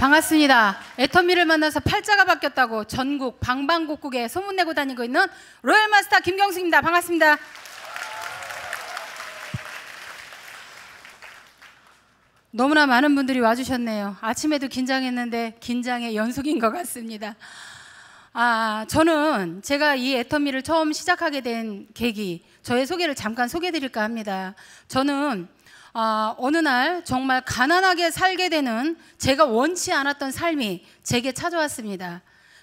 반갑습니다. 애터미를 만나서 팔자가 바뀌었다고 전국 방방곡곡에 소문내고 다니고 있는 로얄마스터 김경숙입니다. 반갑습니다. 너무나 많은 분들이 와주셨네요. 아침에도 긴장했는데 긴장의 연속인 것 같습니다. 저는 제가 이 애터미를 처음 시작하게 된 계기, 저의 소개를 잠깐 소개해드릴까 합니다. 저는 어느 날 정말 가난하게 살게 되는 제가 원치 않았던 삶이 제게 찾아왔습니다.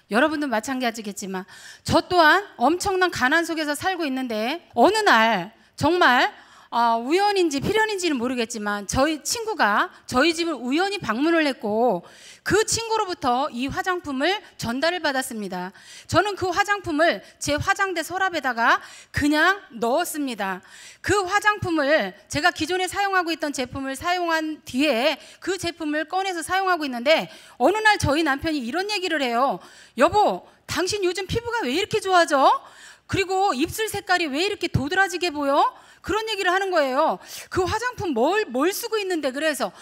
여러분도 마찬가지겠지만 저 또한 엄청난 가난 속에서 살고 있는데 어느 날 정말 우연인지 필연인지는 모르겠지만 저희 친구가 저희 집을 우연히 방문을 했고 그 친구로부터 이 화장품을 전달을 받았습니다. 저는 그 화장품을 제 화장대 서랍에다가 그냥 넣었습니다. 그 화장품을 제가 기존에 사용하고 있던 제품을 사용한 뒤에 그 제품을 꺼내서 사용하고 있는데 어느 날 저희 남편이 이런 얘기를 해요. 여보, 당신 요즘 피부가 왜 이렇게 좋아져? 그리고 입술 색깔이 왜 이렇게 도드라지게 보여? 그런 얘기를 하는 거예요. 그 화장품 뭘 쓰고 있는데 그래서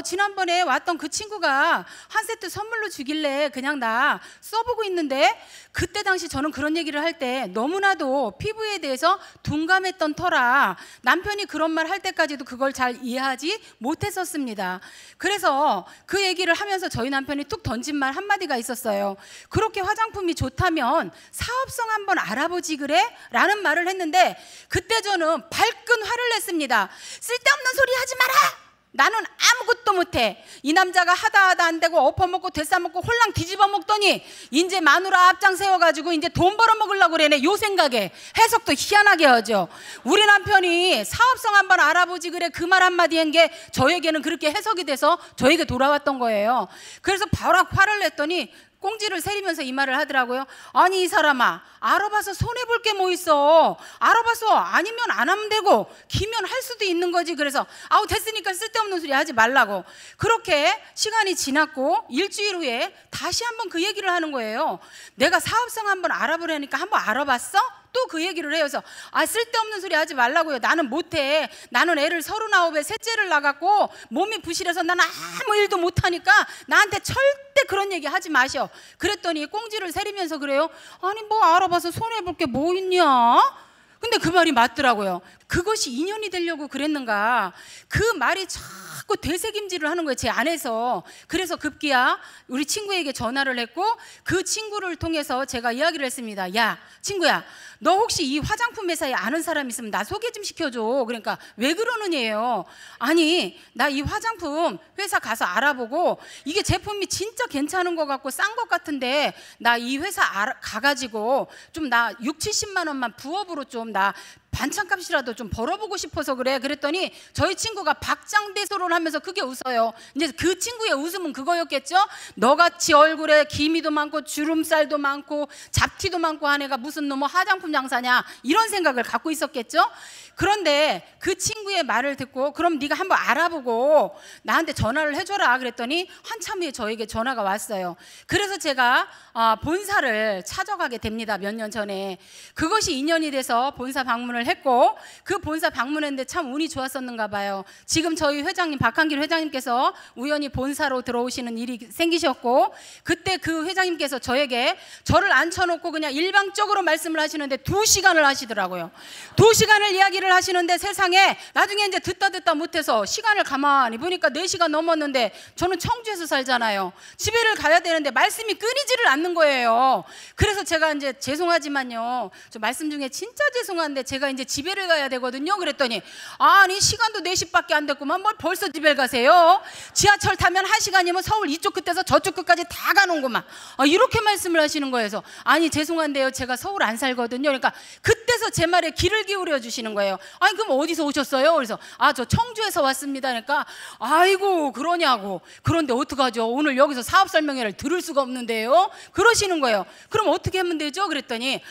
지난번에 왔던 그 친구가 한 세트 선물로 주길래 그냥 나 써보고 있는데 그때 당시 저는 그런 얘기를 할 때 너무나도 피부에 대해서 둔감했던 터라 남편이 그런 말 할 때까지도 그걸 잘 이해하지 못했었습니다. 그래서 그 얘기를 하면서 저희 남편이 툭 던진 말 한마디가 있었어요. 그렇게 화장품이 좋다면 사업성 한번 알아보지 그래? 라는 말을 했는데 그때 저는 발끈 화를 냈습니다. 쓸데없는 소리 하지 마라! 나는 아무것도 못해. 이 남자가 하다 안 되고 엎어먹고 되싸먹고 홀랑 뒤집어 먹더니 이제 마누라 앞장 세워가지고 이제 돈 벌어먹으려고 그러네. 요 생각에 해석도 희한하게 하죠. 우리 남편이 사업성 한번 알아보지 그래 그 말 한마디 한 게 저에게는 그렇게 해석이 돼서 저에게 돌아왔던 거예요. 그래서 바로 화를 냈더니 꽁지를 세리면서 이 말을 하더라고요. 아니 이 사람아, 알아봐서 손해볼 게 뭐 있어. 알아봐서 아니면 안 하면 되고 기면 할 수도 있는 거지. 그래서 됐으니까 쓸데없는 소리 하지 말라고. 그렇게 시간이 지났고 일주일 후에 다시 한번 그 얘기를 하는 거예요. 내가 사업성 한번 알아보려니까 한번 알아봤어? 또 그 얘기를 해요. 그래서 쓸데없는 소리 하지 말라고요. 나는 못해. 나는 애를 39에 셋째를 낳았고 몸이 부실해서 나는 아무 일도 못하니까 나한테 절대 그런 얘기 하지 마셔. 그랬더니 꽁지를 세리면서 그래요. 아니 뭐 알아봐서 손해볼 게 뭐 있냐? 근데 그 말이 맞더라고요. 그것이 인연이 되려고 그랬는가. 그 말이 자꾸 되새김질을 하는 거예요, 제 안에서. 그래서 급기야 우리 친구에게 전화를 했고 그 친구를 통해서 제가 이야기를 했습니다. 야 친구야, 너 혹시 이 화장품 회사에 아는 사람 있으면 나 소개 좀 시켜줘. 그러니까 왜 그러느냐예요. 아니 나 이 화장품 회사 가서 알아보고 이게 제품이 진짜 괜찮은 것 같고 싼 것 같은데 나 이 회사 가가지고 좀 나 6, 70만 원만 부업으로 좀 나 반찬값이라도 좀 벌어보고 싶어서 그래. 그랬더니 저희 친구가 박장대소를 하면서 그게 웃어요. 이제 그 친구의 웃음은 그거였겠죠. 너같이 얼굴에 기미도 많고 주름살도 많고 잡티도 많고 한 애가 무슨 놈의 화장품 장사냐 이런 생각을 갖고 있었겠죠. 그런데 그 친구의 말을 듣고 그럼 네가 한번 알아보고 나한테 전화를 해줘라 그랬더니 한참 후에 저에게 전화가 왔어요. 그래서 제가 본사를 찾아가게 됩니다. 몇 년 전에. 그것이 인연이 돼서 본사 방문을 했고 그 본사 방문했는데 참 운이 좋았었는가 봐요. 지금 저희 회장님 박한길 회장님께서 우연히 본사로 들어오시는 일이 생기셨고 그때 그 회장님께서 저를 앉혀놓고 그냥 일방적으로 말씀을 하시는데 2시간을 하시더라고요. 2시간을 이야기를 하시는데 세상에 나중에 이제 듣다 못해서 시간을 가만히 보니까 4시간 넘었는데 저는 청주에서 살잖아요. 집에를 가야 되는데 말씀이 끊이지를 않는 거예요. 그래서 제가 이제 죄송하지만요, 저 말씀 중에 진짜 죄송한데 제가 이제 집에를 가야 되거든요. 그랬더니 아니 시간도 4시밖에 안 됐구만 뭘 벌써 집에 가세요? 지하철 타면 1시간이면 서울 이쪽 끝에서 저쪽 끝까지 다 가는구만. 이렇게 말씀을 하시는 거예요. 그래서 아니 죄송한데요, 제가 서울 안 살거든요. 그러니까 그때서 제 말에 귀를 기울여 주시는 거예요. 아니 그럼 어디서 오셨어요? 그래서 저 청주에서 왔습니다. 그러니까 아이고 그러냐고. 그런데 어떡하죠? 오늘 여기서 사업 설명회를 들을 수가 없는데요. 그러시는 거예요. 그럼 어떻게 하면 되죠? 그랬더니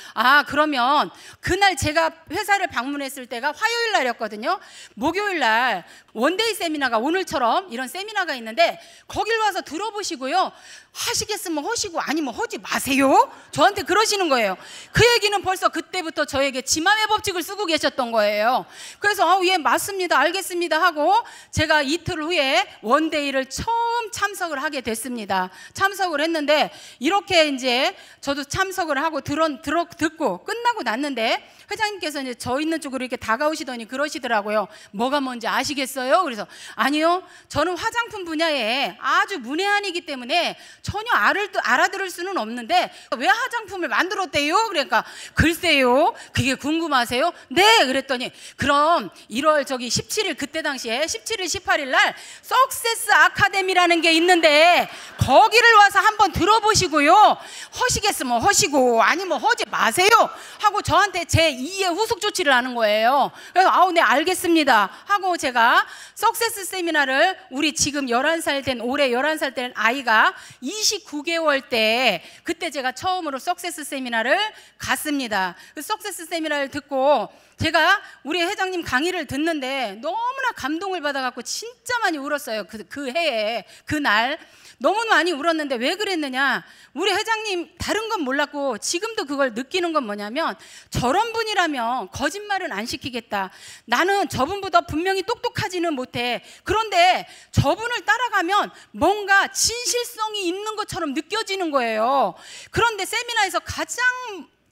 그러면 그날 제가 회사에 세미나를 방문했을 때가 화요일 날이었거든요. 목요일 날 원데이 세미나가 오늘처럼 이런 세미나가 있는데 거길 와서 들어보시고요. 하시겠으면 하시고 아니면 하지 마세요. 저한테 그러시는 거예요. 그 얘기는 벌써 그때부터 저에게 지맘의 법칙을 쓰고 계셨던 거예요. 그래서 예 맞습니다 알겠습니다 하고 제가 이틀 후에 원데이를 처음 참석을 하게 됐습니다. 참석을 했는데 이렇게 이제 저도 참석을 하고 듣고 끝나고 났는데 회장님께서 이제 저 있는 쪽으로 이렇게 다가오시더니 그러시더라고요. 뭐가 뭔지 아시겠어요? 그래서 아니요, 저는 화장품 분야에 아주 문외한이기 때문에 전혀 알아들을 수는 없는데 왜 화장품을 만들었대요? 그러니까 글쎄요, 그게 궁금하세요? 네, 그랬더니 그럼 1월 17일 그때 당시에 17일 18일 날 석세스 아카데미라는 게 있는데 거기를 와서 한번 들어보시고요. 하시겠으면 하시고 아니면 하지 마세요 하고 저한테 제 2의 후속 조치를 하는 거예요. 그래서 아우 네 알겠습니다 하고 제가 석세스 세미나를 우리 지금 11살 된 올해 11살 된 아이가 29개월 때 그때 제가 처음으로 석세스 세미나를 갔습니다. 그 석세스 세미나를 듣고 제가 우리 회장님 강의를 듣는데 너무나 감동을 받아갖고 진짜 많이 울었어요. 그 해에 그날 너무 많이 울었는데 왜 그랬느냐, 우리 회장님 다른 건 몰랐고 지금도 그걸 느끼는 건 뭐냐면 저런 분이라면 거짓말은 안 시키겠다. 나는 저분보다 분명히 똑똑하지는 못해. 그런데 저분을 따라가면 뭔가 진실성이 있는 것처럼 느껴지는 거예요. 그런데 세미나에서 가장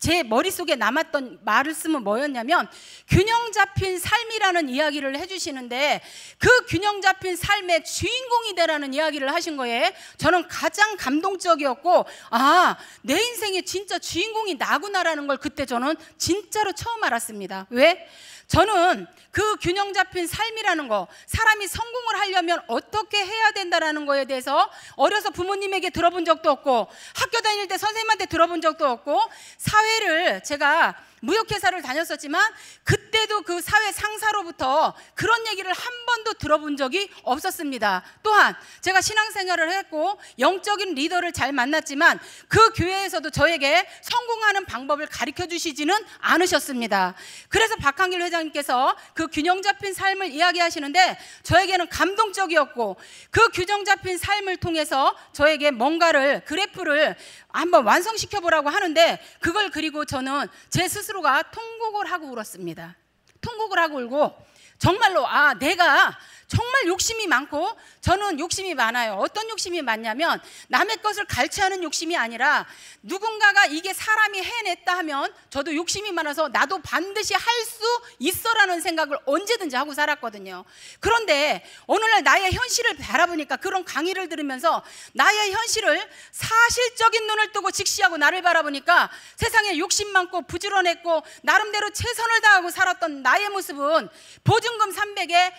제 머릿속에 남았던 말씀은 뭐였냐면 균형 잡힌 삶이라는 이야기를 해주시는데 그 균형 잡힌 삶의 주인공이 되라는 이야기를 하신 거에 저는 가장 감동적이었고 아, 내 인생의 진짜 주인공이 나구나라는 걸 그때 저는 진짜로 처음 알았습니다. 왜? 저는 그 균형 잡힌 삶이라는 거, 사람이 성공을 하려면 어떻게 해야 된다라는 거에 대해서 어려서 부모님에게 들어본 적도 없고 학교 다닐 때 선생님한테 들어본 적도 없고 사회를 제가 무역회사를 다녔었지만 그때도 그 사회 상사로부터 그런 얘기를 한 번도 들어본 적이 없었습니다. 또한 제가 신앙생활을 했고 영적인 리더를 잘 만났지만 그 교회에서도 저에게 성공하는 방법을 가르쳐 주시지는 않으셨습니다. 그래서 박한길 회장님께서 그 균형 잡힌 삶을 이야기하시는데 저에게는 감동적이었고 그 균형 잡힌 삶을 통해서 저에게 뭔가를 그래프를 한번 완성시켜 보라고 하는데 그걸 그리고 저는 제 스스로가 통곡을 하고 울었습니다. 통곡을 하고 울고 정말로 아, 내가 정말 욕심이 많고 저는 욕심이 많아요. 어떤 욕심이 많냐면 남의 것을 갈취하는 욕심이 아니라 누군가가 이게 사람이 해냈다 하면 저도 욕심이 많아서 나도 반드시 할 수 있어라는 생각을 언제든지 하고 살았거든요. 그런데 오늘날 나의 현실을 바라보니까 그런 강의를 들으면서 나의 현실을 사실적인 눈을 뜨고 직시하고 나를 바라보니까 세상에 욕심 많고 부지런했고 나름대로 최선을 다하고 살았던 나의 모습은 보증금 300에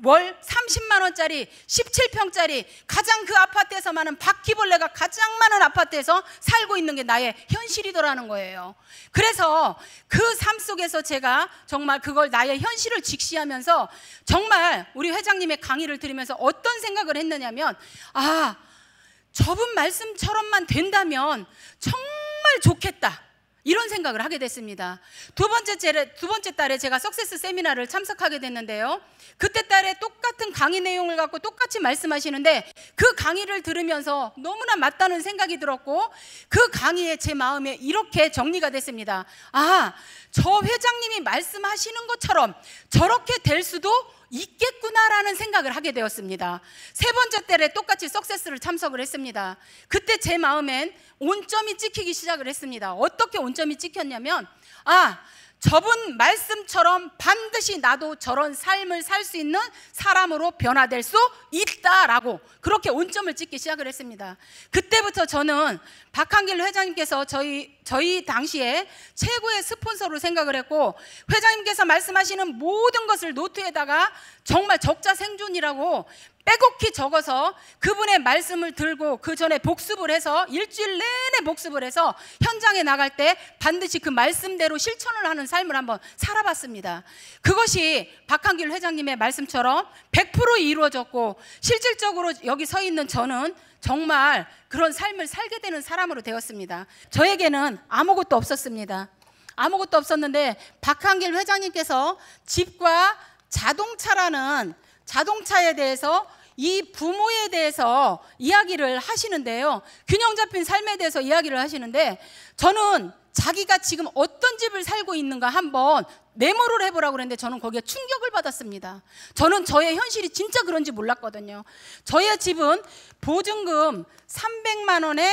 월 30만 원짜리 17평짜리 가장 그 아파트에서 많은 바퀴벌레가 가장 많은 아파트에서 살고 있는 게 나의 현실이더라는 거예요. 그래서 그 삶 속에서 제가 정말 그걸 나의 현실을 직시하면서 정말 우리 회장님의 강의를 들으면서 어떤 생각을 했느냐면 아, 저분 말씀처럼만 된다면 정말 좋겠다, 이런 생각을 하게 됐습니다. 두 번째 달에 제가 석세스 세미나를 참석하게 됐는데요. 그때 달에 똑같은 강의 내용을 갖고 똑같이 말씀하시는데 그 강의를 들으면서 너무나 맞다는 생각이 들었고 그 강의에 제 마음에 이렇게 정리가 됐습니다. 아, 저 회장님이 말씀하시는 것처럼 저렇게 될 수도 있겠구나라는 생각을 하게 되었습니다. 세 번째 때에 똑같이 석세스를 참석을 했습니다. 그때 제 마음엔 온점이 찍히기 시작을 했습니다. 어떻게 온점이 찍혔냐면 아, 저분 말씀처럼 반드시 나도 저런 삶을 살 수 있는 사람으로 변화될 수 있다라고 그렇게 온점을 찍기 시작을 했습니다. 그때부터 저는 박한길 회장님께서 저희 당시에 최고의 스폰서로 생각을 했고 회장님께서 말씀하시는 모든 것을 노트에다가 정말 적자생존이라고 빼곡히 적어서 그분의 말씀을 들고 그 전에 복습을 해서 일주일 내내 복습을 해서 현장에 나갈 때 반드시 그 말씀대로 실천을 하는 삶을 한번 살아봤습니다. 그것이 박한길 회장님의 말씀처럼 100% 이루어졌고 실질적으로 여기 서 있는 저는 정말 그런 삶을 살게 되는 사람으로 되었습니다. 저에게는 아무것도 없었습니다. 아무것도 없었는데 박한길 회장님께서 집과 자동차라는 자동차에 대해서 이 부모에 대해서 이야기를 하시는데요. 균형 잡힌 삶에 대해서 이야기를 하시는데 저는 자기가 지금 어떤 집을 살고 있는가 한번 메모를 해보라고 그랬는데 저는 거기에 충격을 받았습니다. 저는 저의 현실이 진짜 그런지 몰랐거든요. 저의 집은 보증금 300만 원에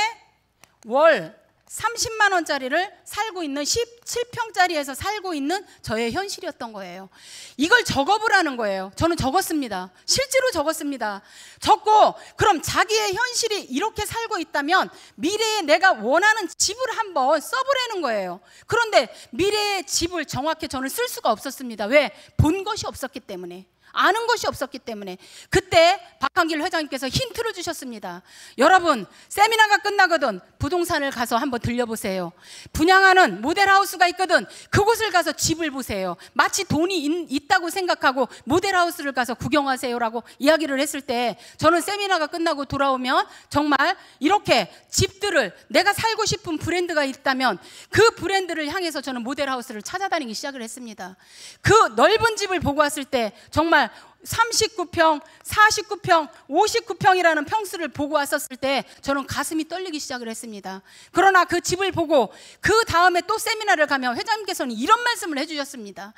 월 30만 원짜리를 살고 있는 17평짜리에서 살고 있는 저의 현실이었던 거예요. 이걸 적어보라는 거예요. 저는 적었습니다. 실제로 적었습니다. 적고 그럼 자기의 현실이 이렇게 살고 있다면 미래에 내가 원하는 집을 한번 써보라는 거예요. 그런데 미래의 집을 정확히 저는 쓸 수가 없었습니다. 왜? 본 것이 없었기 때문에. 아는 것이 없었기 때문에. 그때 박한길 회장님께서 힌트를 주셨습니다. 여러분, 세미나가 끝나거든 부동산을 가서 한번 들려보세요. 분양하는 모델하우스가 있거든 그곳을 가서 집을 보세요. 마치 돈이 있다고 생각하고 모델하우스를 가서 구경하세요라고 이야기를 했을 때 저는 세미나가 끝나고 돌아오면 정말 이렇게 집들을 내가 살고 싶은 브랜드가 있다면 그 브랜드를 향해서 저는 모델하우스를 찾아다니기 시작을 했습니다. 그 넓은 집을 보고 왔을 때 정말 39평, 49평, 59평이라는 평수를 보고 왔었을 때 저는 가슴이 떨리기 시작을 했습니다. 그러나 그 집을 보고 그 다음에 또 세미나를 가면 회장님께서는 이런 말씀을 해주셨습니다.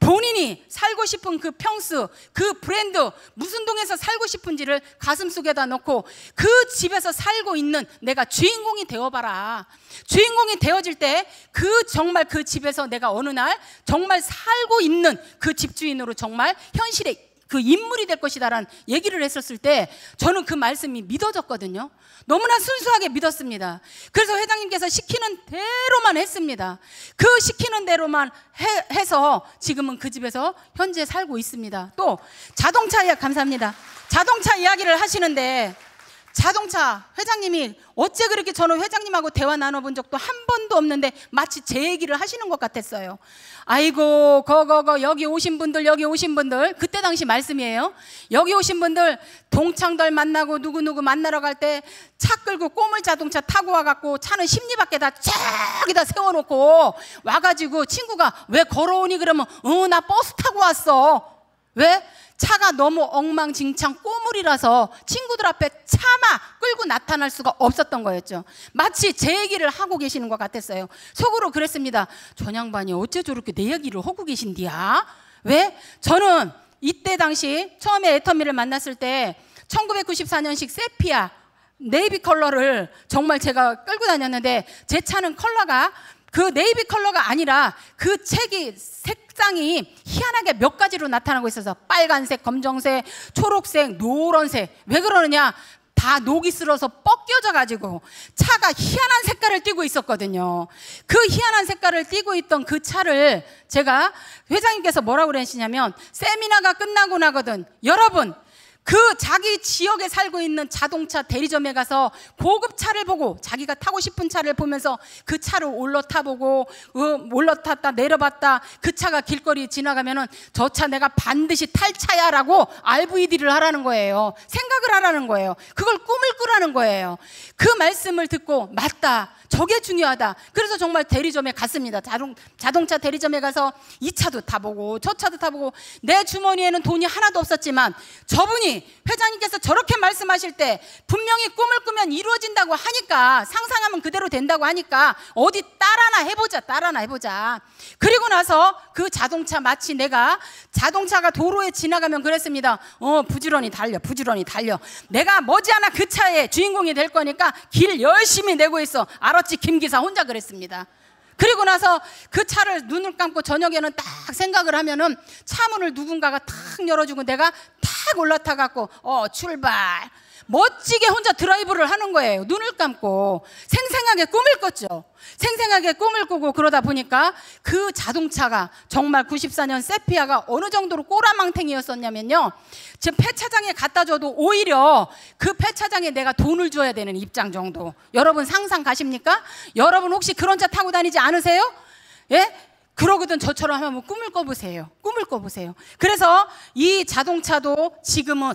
본인이 살고 싶은 그 평수, 그 브랜드, 무슨 동에서 살고 싶은지를 가슴속에다 넣고 그 집에서 살고 있는 내가 주인공이 되어봐라. 주인공이 되어질 때 그 정말 그 집에서 내가 어느 날 정말 살고 있는 그 집주인으로 정말 현실에 그 인물이 될 것이다라는 얘기를 했었을 때 저는 그 말씀이 믿어졌거든요. 너무나 순수하게 믿었습니다. 그래서 회장님께서 시키는 대로만 했습니다. 그 시키는 대로만 해서 지금은 그 집에서 현재 살고 있습니다. 또 자동차 이야기 감사합니다. 자동차 이야기를 하시는데 자동차 회장님이 어째 그렇게 저는 회장님하고 대화 나눠본 적도 한 번도 없는데 마치 제 얘기를 하시는 것 같았어요. 아이고 여기 오신 분들 그때 당시 말씀이에요. 여기 오신 분들 동창들 만나고 누구누구 만나러 갈 때 차 끌고 꼬물 자동차 타고 와갖고 차는 심리 밖에다 저기다 세워놓고 와가지고 친구가 왜 걸어오니 그러면 나 버스 타고 왔어. 왜? 차가 너무 엉망진창 꼬물이라서 친구들 앞에 차마 끌고 나타날 수가 없었던 거였죠. 마치 제 얘기를 하고 계시는 것 같았어요. 속으로 그랬습니다. 전 양반이 어째 저렇게 내 얘기를 하고 계신디야? 왜? 저는 이때 당시 처음에 애터미를 만났을 때 1994년식 세피아 네이비 컬러를 정말 제가 끌고 다녔는데 제 차는 컬러가 그 네이비 컬러가 아니라 그 책이 색상이 희한하게 몇 가지로 나타나고 있어서 빨간색, 검정색, 초록색, 노란색. 왜 그러느냐? 다 녹이 슬어서 뻗겨져 가지고 차가 희한한 색깔을 띠고 있었거든요. 그 희한한 색깔을 띠고 있던 그 차를 제가 회장님께서 뭐라고 그러시냐면 세미나가 끝나고 나거든 여러분 그 자기 지역에 살고 있는 자동차 대리점에 가서 고급 차를 보고 자기가 타고 싶은 차를 보면서 그 차를 올라타보고 올라탔다 내려봤다 그 차가 길거리 지나가면은 저 차 내가 반드시 탈 차야 라고 RVD를 하라는 거예요. 생각을 하라는 거예요. 그걸 꿈을 꾸라는 거예요. 그 말씀을 듣고 맞다. 저게 중요하다. 그래서 정말 대리점에 갔습니다. 자동차 대리점에 가서 이 차도 타보고 저 차도 타보고 내 주머니에는 돈이 하나도 없었지만 저분이 회장님께서 저렇게 말씀하실 때 분명히 꿈을 꾸면 이루어진다고 하니까 상상하면 그대로 된다고 하니까 어디 따라나 해보자. 그리고 나서 그 자동차 마치 내가 자동차가 도로에 지나가면 그랬습니다. 부지런히 달려. 내가 머지않아 그 차의 주인공이 될 거니까 길 열심히 내고 있어. 알았지? 김기사 혼자 그랬습니다. 그리고 나서 그 차를 눈을 감고 저녁에는 딱 생각을 하면은 차문을 누군가가 탁 열어주고 내가 탁 올라타 갖고 출발 멋지게 혼자 드라이브를 하는 거예요. 눈을 감고 생생하게 꿈을 꿨죠. 생생하게 꿈을 꾸고 그러다 보니까 그 자동차가 정말 94년 세피아가 어느 정도로 꼬라망탱이였었냐면요. 제 폐차장에 갖다 줘도 오히려 그 폐차장에 내가 돈을 줘야 되는 입장 정도. 여러분 상상 가십니까? 여러분 혹시 그런 차 타고 다니지 않으세요? 예? 그러거든 저처럼 한번 꿈을 꿔보세요. 그래서 이 자동차도 지금은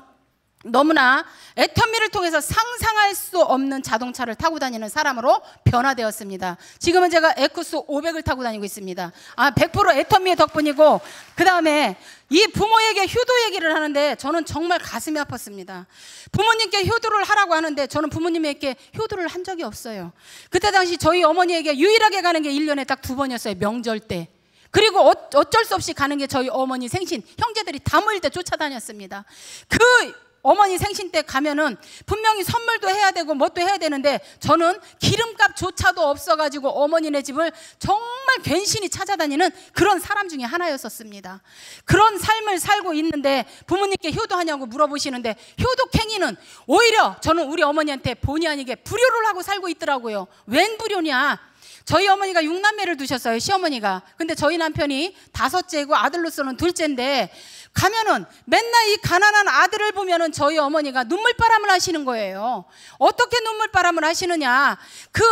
너무나 애터미를 통해서 상상할 수 없는 자동차를 타고 다니는 사람으로 변화되었습니다. 지금은 제가 에쿠스 500을 타고 다니고 있습니다. 100% 애터미의 덕분이고, 그 다음에 이 부모에게 효도 얘기를 하는데 저는 정말 가슴이 아팠습니다. 부모님께 효도를 하라고 하는데 저는 부모님에게 효도를 한 적이 없어요. 그때 당시 저희 어머니에게 유일하게 가는 게 1년에 딱 2번이었어요. 명절 때. 그리고 어쩔 수 없이 가는 게 저희 어머니 생신, 형제들이 다 모일 때 쫓아다녔습니다. 그 어머니 생신 때 가면은 분명히 선물도 해야 되고 뭣도 해야 되는데 저는 기름값조차도 없어가지고 어머니네 집을 정말 괜시니 찾아다니는 그런 사람 중에 하나였었습니다. 그런 삶을 살고 있는데 부모님께 효도하냐고 물어보시는데, 효도행위는 오히려 저는 우리 어머니한테 본의 아니게 불효를 하고 살고 있더라고요. 웬 불효냐? 저희 어머니가 6남매를 두셨어요, 시어머니가. 근데 저희 남편이 5째고 아들로서는 2째인데 가면은 맨날 이 가난한 아들을 보면은 저희 어머니가 눈물바람을 하시는 거예요. 어떻게 눈물바람을 하시느냐? 그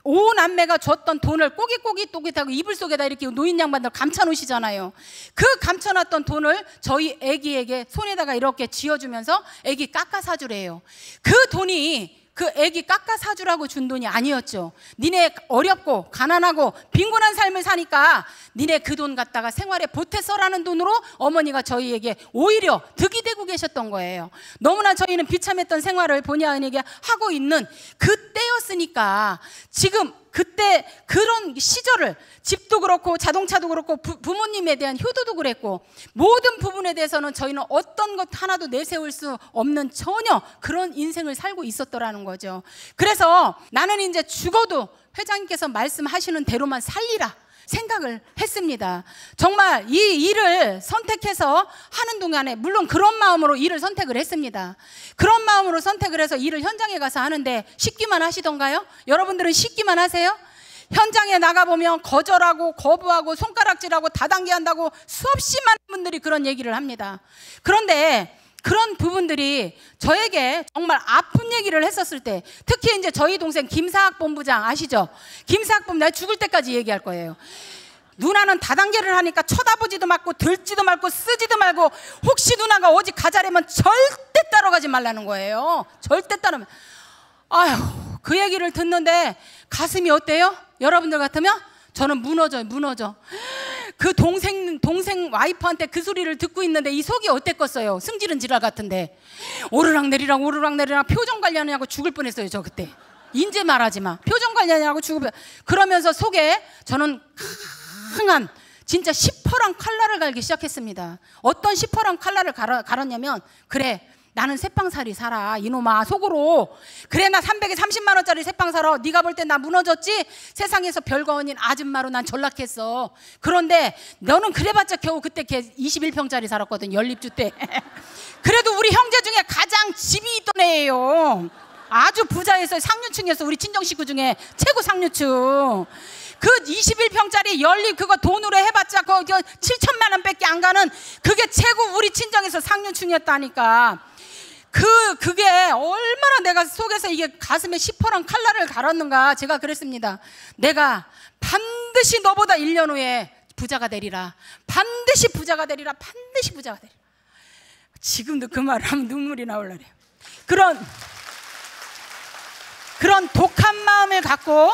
5남매가 줬던 돈을 꼬깃꼬깃하고 이불 속에다 이렇게 노인 양반들 감춰 놓으시잖아요. 그 감춰놨던 돈을 저희 애기에게 손에다가 이렇게 쥐어주면서 애기 깎아 사주래요. 그 돈이 그 애기 깎아 사주라고 준 돈이 아니었죠. 니네 어렵고 가난하고 빈곤한 삶을 사니까 니네 그 돈 갖다가 생활에 보태 써라는 돈으로 어머니가 저희에게 오히려 득이 되고 계셨던 거예요. 너무나 저희는 비참했던 생활을 본의 아니게 하고 있는 그때였으니까 지금 그때 그런 시절을 집도 그렇고 자동차도 그렇고 부모님에 대한 효도도 그랬고 모든 부분에 대해서는 저희는 어떤 것 하나도 내세울 수 없는 전혀 그런 인생을 살고 있었더라는 거죠. 그래서 나는 이제 죽어도 회장님께서 말씀하시는 대로만 살리라 생각을 했습니다. 정말 이 일을 선택해서 하는 동안에 물론 그런 마음으로 일을 선택을 했습니다. 그런 마음으로 선택을 해서 일을 현장에 가서 하는데 쉽기만 하시던가요? 여러분들은 쉽기만 하세요? 현장에 나가보면 거절하고 거부하고 손가락질하고 다단계한다고 수없이 많은 분들이 그런 얘기를 합니다. 그런데 그런 부분들이 저에게 정말 아픈 얘기를 했었을 때, 특히 이제 저희 동생 김사학 본부장 아시죠? 김사학 본부장, 내가 죽을 때까지 얘기할 거예요. 누나는 다단계를 하니까 쳐다보지도 말고 들지도 말고 쓰지도 말고 혹시 누나가 어디 가자려면 절대 따라가지 말라는 거예요. 절대 따르면. 아휴, 그 얘기를 듣는데 가슴이 어때요? 여러분들 같으면? 저는 무너져. 그 동생 와이프한테 그 소리를 듣고 있는데 이 속이 어땠겠어요? 승질은 지랄 같은데 오르락내리락 표정 관리하느냐고 죽을 뻔했어요. 저 그때 인제 말하지 마. 표정 관리하느냐고 죽을 뻔. 그러면서 속에 저는 강한 진짜 시퍼런 칼날을 갈기 시작했습니다. 어떤 시퍼런 칼날을 갈았냐면, 그래 나는 새빵살이 살아 이놈아 속으로. 그래 나 330만 원짜리 새빵 살아. 네가 볼 땐 나 무너졌지? 세상에서 별거 아닌 아줌마로 난 전락했어. 그런데 너는 그래봤자 겨우 그때 걔 21평짜리 살았거든, 연립주 때. 그래도 우리 형제 중에 가장 집이 있던 애예요. 아주 부자였어요. 상류층이었어. 우리 친정 식구 중에 최고 상류층. 그 21평짜리 연립 그거 돈으로 해봤자 그거 7천만 원밖에 안 가는 그게 최고 우리 친정에서 상류층이었다니까. 그게 얼마나 내가 속에서 이게 가슴에 시퍼런 칼날을 갈았는가. 제가 그랬습니다. 내가 반드시 너보다 1년 후에 부자가 되리라. 반드시 부자가 되리라. 반드시 부자가 되리라. 지금도 그 말을 하면 눈물이 나올라래요. 그런 독한 마음을 갖고,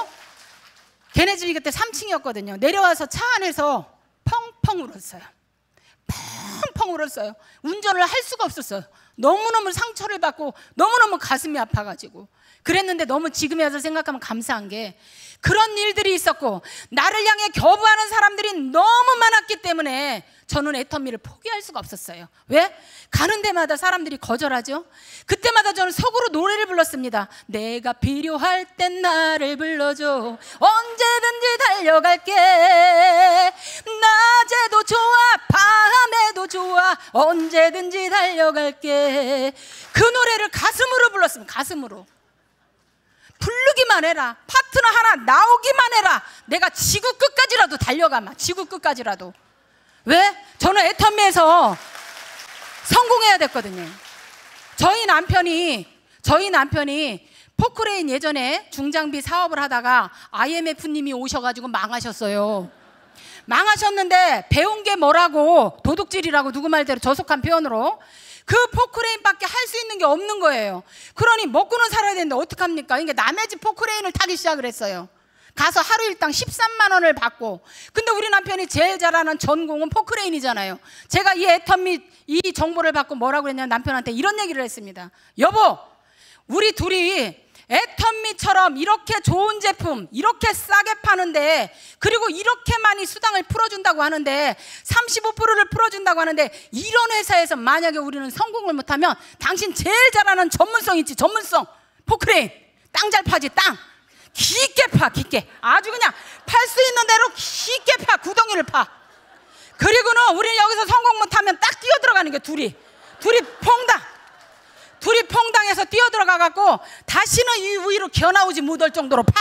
걔네 집이 그때 3층이었거든요. 내려와서 차 안에서 펑펑 울었어요. 펑펑 울었어요. 운전을 할 수가 없었어요. 너무너무 상처를 받고 너무너무 가슴이 아파가지고. 그랬는데 너무 지금에 와서 생각하면 감사한 게, 그런 일들이 있었고 나를 향해 겨부하는 사람들이 너무 많았기 때문에 저는 애터미를 포기할 수가 없었어요. 왜? 가는 데마다 사람들이 거절하죠. 그때마다 저는 속으로 노래를 불렀습니다. 내가 필요할 땐 나를 불러줘. 언제든지 달려갈게. 낮에도 좋아 밤에도 좋아 언제든지 달려갈게. 그 노래를 가슴으로 불렀습니다. 가슴으로. 부르기만 해라. 파트너 하나 나오기만 해라. 내가 지구 끝까지라도 달려가마. 지구 끝까지라도. 왜? 저는 애터미에서 성공해야 됐거든요. 저희 남편이 포크레인 예전에 중장비 사업을 하다가 IMF님이 오셔가지고 망하셨어요. 망하셨는데 배운 게 뭐라고, 도둑질이라고, 누구 말대로 저속한 표현으로 그 포크레인밖에 할 수 있는 게 없는 거예요. 그러니 먹고는 살아야 되는데 어떡합니까? 그러니까 남의 집 포크레인을 타기 시작을 했어요. 가서 하루 일당 13만 원을 받고. 근데 우리 남편이 제일 잘하는 전공은 포크레인이잖아요. 제가 이 애터미 이 정보를 받고 뭐라고 그랬냐면 남편한테 이런 얘기를 했습니다. 여보, 우리 둘이 애터미처럼 이렇게 좋은 제품 이렇게 싸게 파는데, 그리고 이렇게 많이 수당을 풀어준다고 하는데, 35%를 풀어준다고 하는데, 이런 회사에서 만약에 우리는 성공을 못하면 당신 제일 잘하는 전문성 있지, 전문성 포크레인 땅 잘 파지, 땅 깊게 파, 깊게 아주 그냥 팔 수 있는 대로 깊게 파, 구덩이를 파. 그리고는 우리는 여기서 성공 못하면 딱 뛰어 들어가는 게 둘이 퐁당해서 뛰어 들어가갖고 다시는 이 위로 겨나오지 못할 정도로 파.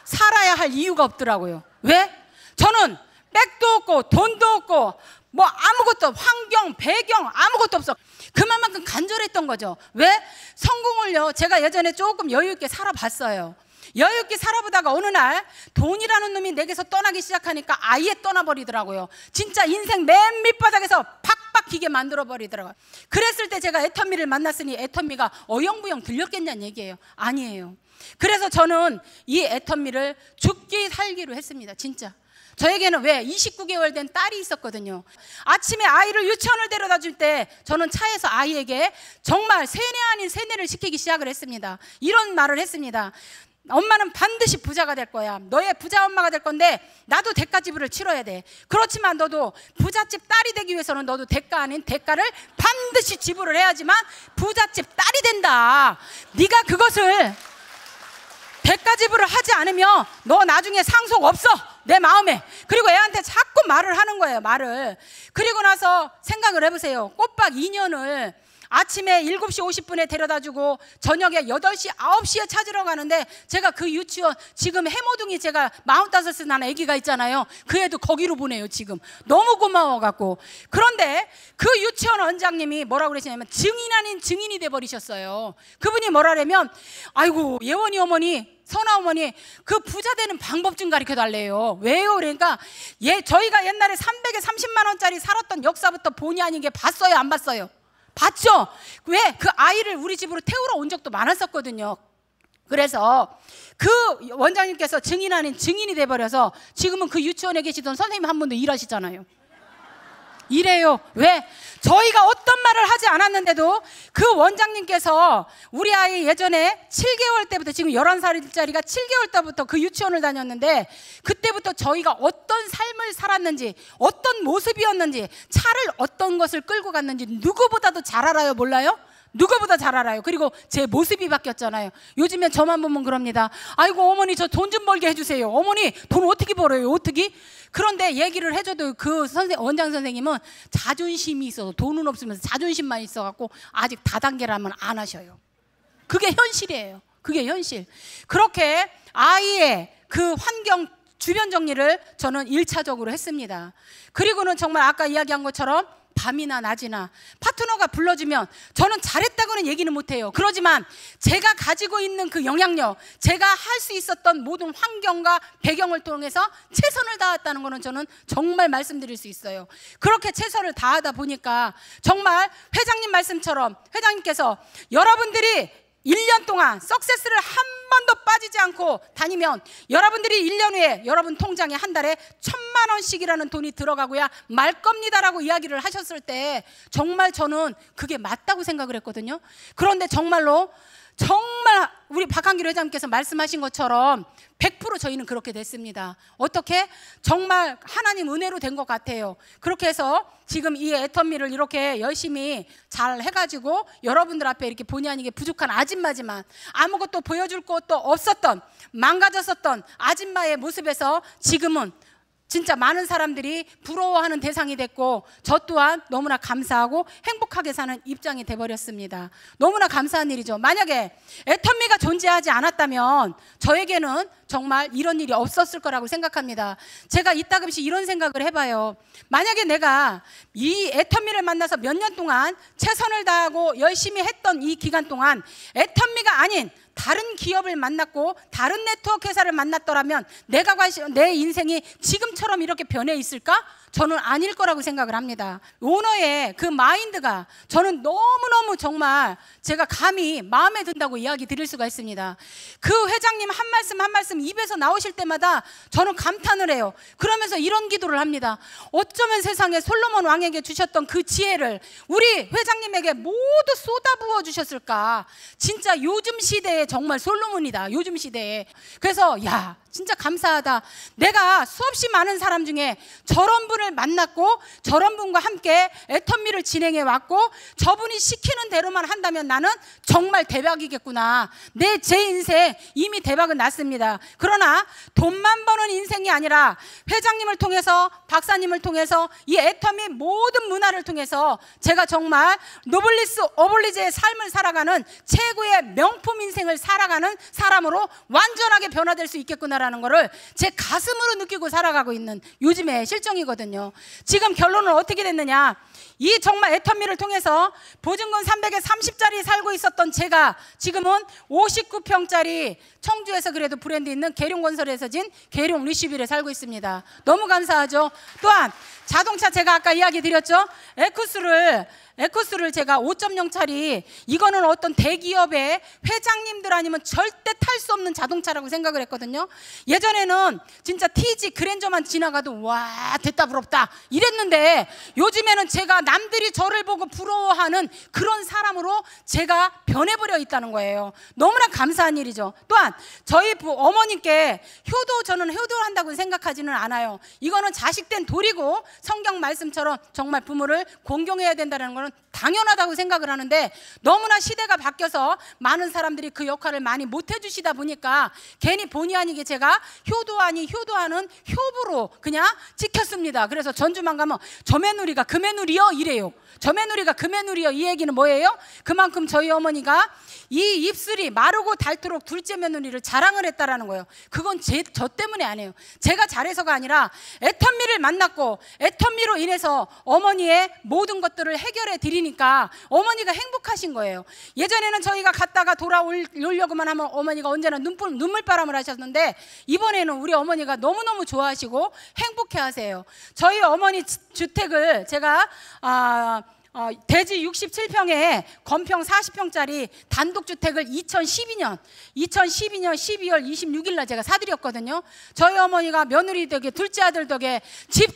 살아야 할 이유가 없더라고요. 왜? 저는 백도 없고 돈도 없고 뭐 아무것도, 환경, 배경 아무것도 없어. 그만큼 간절했던 거죠. 왜? 성공을요, 제가 예전에 조금 여유 있게 살아봤어요. 여유 있게 살아보다가 어느 날 돈이라는 놈이 내게서 떠나기 시작하니까 아예 떠나버리더라고요. 진짜 인생 맨 밑바닥에서 팍팍 기게 만들어버리더라고요. 그랬을 때 제가 애터미를 만났으니 애터미가 어영부영 들렸겠냐는 얘기예요. 아니에요. 그래서 저는 이 애터미를 죽기 살기로 했습니다. 진짜. 저에게는 왜 29개월 된 딸이 있었거든요. 아침에 아이를 유치원을 데려다 줄 때 저는 차에서 아이에게 정말 세뇌 아닌 세뇌를 시키기 시작을 했습니다. 이런 말을 했습니다. 엄마는 반드시 부자가 될 거야. 너의 부자 엄마가 될 건데 나도 대가 지불을 치러야 돼. 그렇지만 너도 부잣집 딸이 되기 위해서는 너도 대가 아닌 대가를 반드시 지불을 해야지만 부잣집 딸이 된다. 네가 그것을 대가 지불을 하지 않으면 너 나중에 상속 없어, 내 마음에. 그리고 애한테 자꾸 말을 하는 거예요, 말을. 그리고 나서 생각을 해보세요. 꼬박 2년을 아침에 7시 50분에 데려다주고 저녁에 8시, 9시에 찾으러 가는데, 제가 그 유치원, 지금 해모둥이 제가 45살 난 아기가 있잖아요. 그 애도 거기로 보내요, 지금. 너무 고마워갖고. 그런데 그 유치원 원장님이 뭐라고 그러시냐면 증인 아닌 증인이 돼버리셨어요. 그분이 뭐라냐면, 아이고, 예원이 어머니, 선아 어머니, 그 부자 되는 방법 좀 가르쳐 달래요. 왜요? 그러니까 저희가 옛날에 300에 30만 원짜리 살았던 역사부터 본의 아니게 봤어요, 안 봤어요? 봤죠? 왜? 그 아이를 우리 집으로 태우러 온 적도 많았었거든요. 그래서 그 원장님께서 증인 아닌 증인이 돼버려서 지금은 그 유치원에 계시던 선생님 한 분도 일하시잖아요. 이래요. 왜? 저희가 어떤 말을 하지 않았는데도 그 원장님께서 우리 아이 예전에 7개월 때부터, 지금 11살짜리가 7개월 때부터 그 유치원을 다녔는데, 그때부터 저희가 어떤 삶을 살았는지, 어떤 모습이었는지, 차를 어떤 것을 끌고 갔는지 누구보다도 잘 알아요. 몰라요? 누구보다 잘 알아요. 그리고 제 모습이 바뀌었잖아요. 요즘엔 저만 보면 그럽니다. 아이고 어머니, 저 돈 좀 벌게 해주세요. 어머니 돈 어떻게 벌어요? 어떻게? 그런데 얘기를 해줘도 그 원장 선생님은 자존심이 있어서, 돈은 없으면서 자존심만 있어갖고 아직 다단계라면 안 하셔요. 그게 현실이에요. 그게 현실. 그렇게 아이의 그 환경, 주변 정리를 저는 1차적으로 했습니다. 그리고는 정말 아까 이야기한 것처럼 밤이나 낮이나 파트너가 불러주면 저는 잘했다고는 얘기는 못해요. 그러지만 제가 가지고 있는 그 영향력, 제가 할 수 있었던 모든 환경과 배경을 통해서 최선을 다했다는 것은 저는 정말 말씀드릴 수 있어요. 그렇게 최선을 다하다 보니까 정말 회장님 말씀처럼, 회장님께서 여러분들이 1년 동안 석세스를 한 번도 빠지지 않고 다니면 여러분들이 1년 후에 여러분 통장에 한 달에 1,000만 원씩이라는 돈이 들어가고야 말 겁니다라고 이야기를 하셨을 때 정말 저는 그게 맞다고 생각을 했거든요. 그런데 정말로 정말 우리 박한길 회장님께서 말씀하신 것처럼 100% 저희는 그렇게 됐습니다. 어떻게? 정말 하나님 은혜로 된 것 같아요. 그렇게 해서 지금 이 애터미를 이렇게 열심히 잘 해가지고 여러분들 앞에 이렇게 본의 아니게 부족한 아줌마지만, 아무것도 보여줄 것도 없었던, 망가졌었던 아줌마의 모습에서 지금은 진짜 많은 사람들이 부러워하는 대상이 됐고, 저 또한 너무나 감사하고 행복하게 사는 입장이 돼버렸습니다. 너무나 감사한 일이죠. 만약에 애터미가 존재하지 않았다면 저에게는 정말 이런 일이 없었을 거라고 생각합니다. 제가 이따금씩 이런 생각을 해봐요. 만약에 내가 이 애터미를 만나서 몇 년 동안 최선을 다하고 열심히 했던 이 기간 동안 애터미가 아닌 다른 기업을 만났고 다른 네트워크 회사를 만났더라면 내 인생이 지금처럼 이렇게 변해 있을까? 저는 아닐 거라고 생각을 합니다. 오너의 그 마인드가 저는 너무너무 정말 제가 감히 마음에 든다고 이야기 드릴 수가 있습니다. 그 회장님 한 말씀 한 말씀 입에서 나오실 때마다 저는 감탄을 해요. 그러면서 이런 기도를 합니다. 어쩌면 세상에 솔로몬 왕에게 주셨던 그 지혜를 우리 회장님에게 모두 쏟아부어 주셨을까? 진짜 요즘 시대에 정말 솔로몬이다. 요즘 시대에. 그래서 야, 진짜 감사하다. 내가 수없이 많은 사람 중에 저런 분을 만났고 저런 분과 함께 애터미를 진행해 왔고 저분이 시키는 대로만 한다면 나는 정말 대박이겠구나. 제 인생 이미 대박은 났습니다. 그러나 돈만 버는 인생이 아니라 회장님을 통해서 박사님을 통해서 이 애터미 모든 문화를 통해서 제가 정말 노블리스 오블리제의 삶을 살아가는 최고의 명품 인생을 살아가는 사람으로 완전하게 변화될 수 있겠구나라는 것을 제 가슴으로 느끼고 살아가고 있는 요즘의 실정이거든요. 지금 결론은 어떻게 됐느냐? 이 정말 애터미를 통해서 보증금 330짜리 살고 있었던 제가 지금은 59평짜리 청주에서 그래도 브랜드 있는 계룡건설에서 진 계룡 리시빌에 살고 있습니다. 너무 감사하죠. 또한 자동차 제가 아까 이야기 드렸죠. 에쿠스를 제가 5.0짜리 이거는 어떤 대기업의 회장님들 아니면 절대 탈 수 없는 자동차라고 생각을 했거든요. 예전에는 진짜 TG 그랜저만 지나가도 와 됐다 부럽다 이랬는데 요즘에는 제가 남들이 저를 보고 부러워하는 그런 사람으로 제가 변해버려 있다는 거예요. 너무나 감사한 일이죠. 또한 저희 어머님께 저는 효도를 한다고 생각하지는 않아요. 이거는 자식된 도리고 성경 말씀처럼 정말 부모를 공경해야 된다는 것은 당연하다고 생각을 하는데 너무나 시대가 바뀌어서 많은 사람들이 그 역할을 많이 못 해주시다 보니까 괜히 본의 아니게 제가 효도하는 효부로 그냥 찍혔습니다. 그래서 전주만 가면 저 며느리가 그 며느리요 이래요. 저 며느리가 그 며느리요. 이 얘기는 뭐예요? 그만큼 저희 어머니가 이 입술이 마르고 닳도록 둘째 며느리를 자랑을 했다라는 거예요. 그건 저 때문에 아니에요. 제가 잘해서가 아니라 애터미를 만났고 애터미로 인해서 어머니의 모든 것들을 해결해 드리니까 어머니가 행복하신 거예요. 예전에는 저희가 갔다가 돌아오려고만 하면 어머니가 언제나 눈물바람을 하셨는데 이번에는 우리 어머니가 너무너무 좋아하시고 행복해 하세요. 저희 어머니 주택을 제가 대지 67평에 건평 40평짜리 단독주택을 2012년 12월 26일 날 제가 사드렸거든요. 저희 어머니가 며느리 덕에 둘째 아들 덕에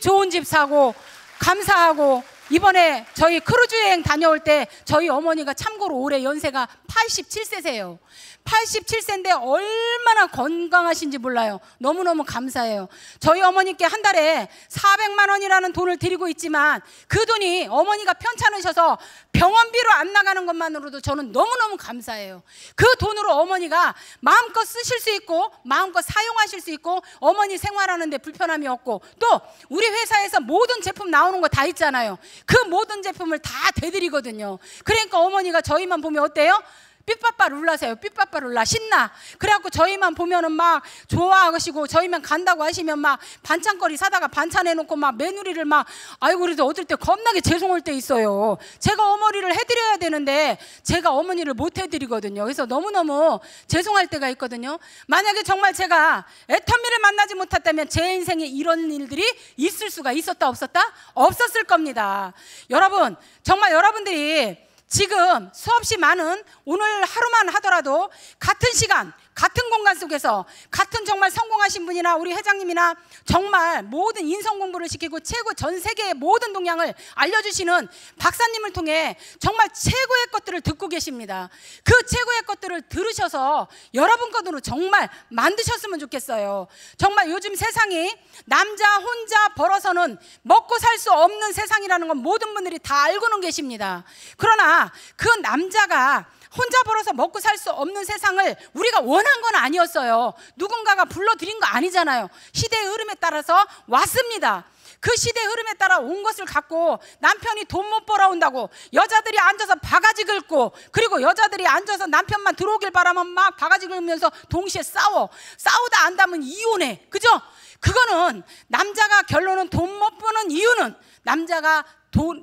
좋은 집 사고 감사하고 이번에 저희 크루즈 여행 다녀올 때 저희 어머니가 참고로 올해 연세가 87세세요. 87세인데 얼마나 건강하신지 몰라요. 너무너무 감사해요. 저희 어머니께 한 달에 400만 원이라는 돈을 드리고 있지만 그 돈이 어머니가 편찮으셔서 병원비로 안 나가는 것만으로도 저는 너무너무 감사해요. 그 돈으로 어머니가 마음껏 쓰실 수 있고 마음껏 사용하실 수 있고 어머니 생활하는 데 불편함이 없고 또 우리 회사에서 모든 제품 나오는 거 다 있잖아요. 그 모든 제품을 다 대드리거든요. 그러니까 어머니가 저희만 보면 어때요? 삐빠빠 룰라세요. 삐빠빠 룰라 신나. 그래갖고 저희만 보면은 막 좋아하시고 저희만 간다고 하시면 막 반찬거리 사다가 반찬해놓고 막 며느리를 막 아이고 그래도 어떨 때 겁나게 죄송할 때 있어요. 제가 어머니를 해드려야 되는데 제가 어머니를 못 해드리거든요. 그래서 너무너무 죄송할 때가 있거든요. 만약에 정말 제가 애터미를 만나지 못했다면 제 인생에 이런 일들이 있을 수가 있었다 없었다? 없었을 겁니다. 여러분 정말 여러분들이 지금 수없이 많은 오늘 하루만 하더라도 같은 시간 같은 공간 속에서 같은 정말 성공하신 분이나 우리 회장님이나 정말 모든 인성 공부를 시키고 최고 전 세계의 모든 동향을 알려주시는 박사님을 통해 정말 최고의 것들을 듣고 계십니다. 그 최고의 것들을 들으셔서 여러분 것으로 정말 만드셨으면 좋겠어요. 정말 요즘 세상이 남자 혼자 벌어서는 먹고 살 수 없는 세상이라는 건 모든 분들이 다 알고는 계십니다. 그러나 그 남자가 혼자 벌어서 먹고 살 수 없는 세상을 우리가 원한 건 아니었어요. 누군가가 불러들인 거 아니잖아요. 시대의 흐름에 따라서 왔습니다. 그 시대 흐름에 따라 온 것을 갖고 남편이 돈 못 벌어온다고 여자들이 앉아서 바가지 긁고, 그리고 여자들이 앉아서 남편만 들어오길 바라면 막 바가지 긁으면서 동시에 싸우다 안다면 이혼해. 그죠? 그거는 남자가 결론은 돈 못 버는 이유는 남자가 돈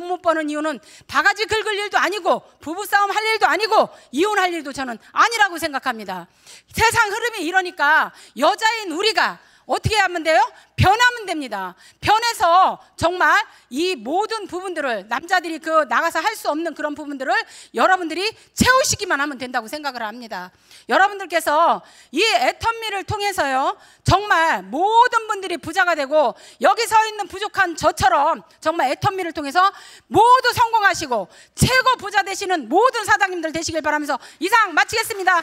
못 버는 이유는 바가지 긁을 일도 아니고 부부싸움 할 일도 아니고 이혼할 일도 저는 아니라고 생각합니다. 세상 흐름이 이러니까 여자인 우리가 어떻게 하면 돼요? 변하면 됩니다. 변해서 정말 이 모든 부분들을, 남자들이 그 나가서 할 수 없는 그런 부분들을 여러분들이 채우시기만 하면 된다고 생각을 합니다. 여러분들께서 이 애터미를 통해서요, 정말 모든 분들이 부자가 되고, 여기 서 있는 부족한 저처럼 정말 애터미를 통해서 모두 성공하시고 최고 부자 되시는 모든 사장님들 되시길 바라면서 이상 마치겠습니다.